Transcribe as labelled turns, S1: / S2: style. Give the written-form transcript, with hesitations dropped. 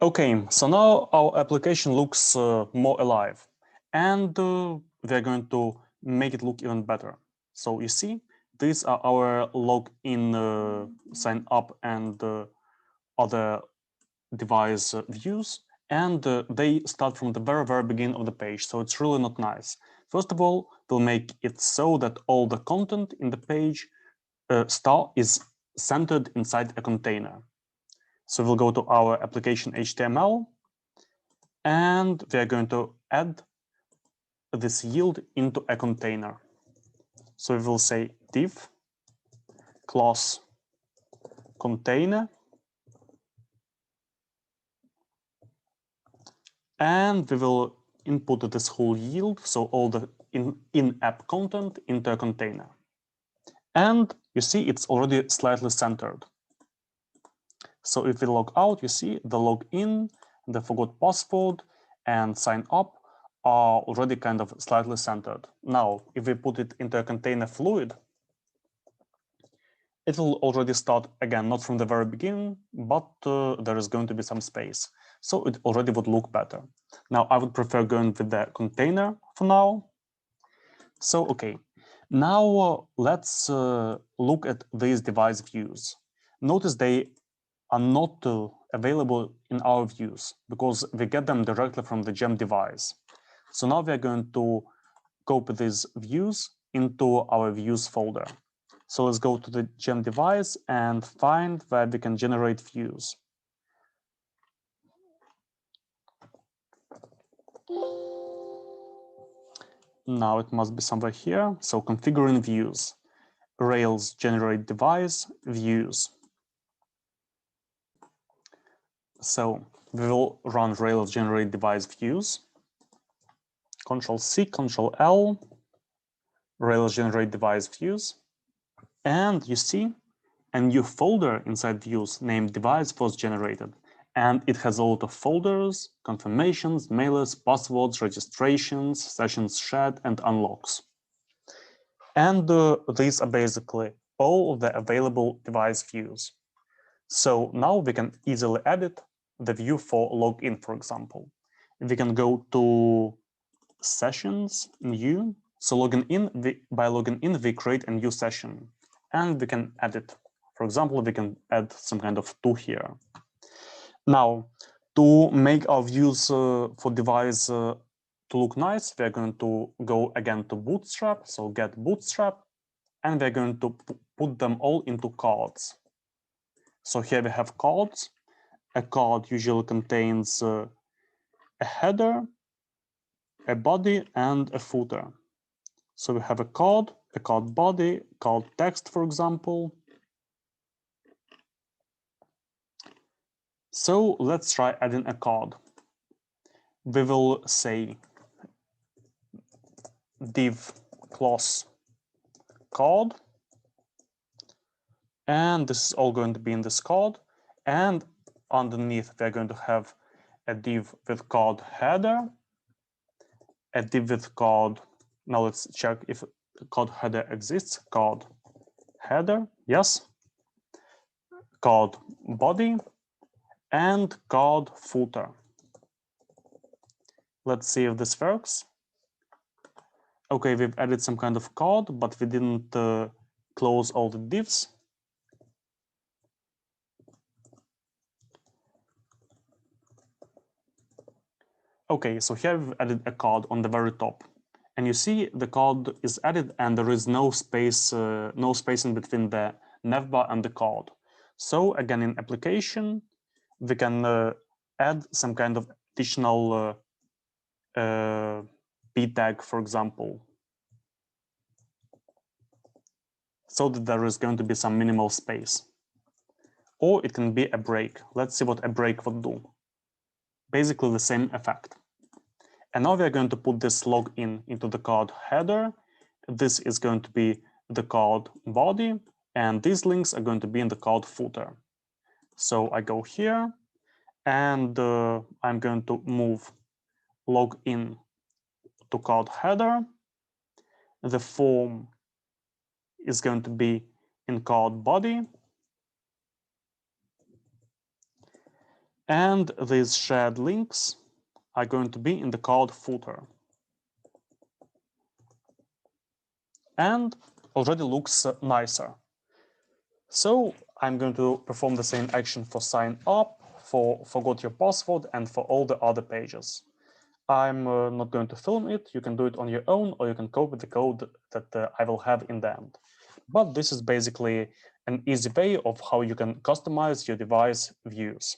S1: Okay, so now our application looks more alive, and we're going to make it look even better. So you see, these are our login, sign up, and other device views, and they start from the very beginning of the page. So it's really not nice. First of all, we'll make it so that all the content in the page star is centered inside a container. So we'll go to our application HTML, and we are going to add this yield into a container. So we will say div class container, and we will input this whole yield, so all the in-app content into a container. And you see it's already slightly centered. So if we log out, you see the login, the forgot password, and sign up are already kind of slightly centered. Now, if we put it into a container fluid, it will already start again, not from the very beginning, but there is going to be some space. So it already would look better. Now, I would prefer going with the container for now. So, okay, now let's look at these device views. Notice they are not available in our views because we get them directly from the gem device. So now we're going to copy these views into our views folder. So let's go to the gem device and find where we can generate views. Now it must be somewhere here. So configuring views, Rails generate device views. So we will run Rails generate device views. Control-C, Control-L, Rails generate device views. And you see a new folder inside views named device was generated. And it has a lot of folders, confirmations, mailers, passwords, registrations, sessions shared, and unlocks. And these are basically all of the available device views. So now we can easily edit the view for login, for example. We can go to sessions, new. So by logging in, we create a new session and we can edit. For example, we can add some kind of tool here. Now, to make our views for device to look nice, we're going to go again to Bootstrap, so get Bootstrap, and we're going to put them all into cards. So here we have cards. A card usually contains a header, a body, and a footer. So we have a card body, card text, for example. So let's try adding a card. We will say div class card, and this is all going to be in this card. And underneath, we're going to have a div with card header, a div with card. Now let's check if card header exists. Card header, yes. Card body and card footer. Let's see if this works. Okay, we've added some kind of card, but we didn't close all the divs. Okay, so here we've added a card on the very top. And you see the card is added and there is no space in between the navbar and the card. So again, in application, we can add some kind of additional p tag, for example, so that there is going to be some minimal space. Or it can be a break. Let's see what a break would do. Basically the same effect. And now we are going to put this login into the card header. This is going to be the card body, and these links are going to be in the card footer. So I go here, and I'm going to move login to card header. The form is going to be in card body. And these shared links are going to be in the card footer. And already looks nicer. So I'm going to perform the same action for sign up, for forgot your password, and for all the other pages. I'm not going to film it. You can do it on your own, or you can copy the code that I will have in the end. But this is basically an easy way of how you can customize your device views.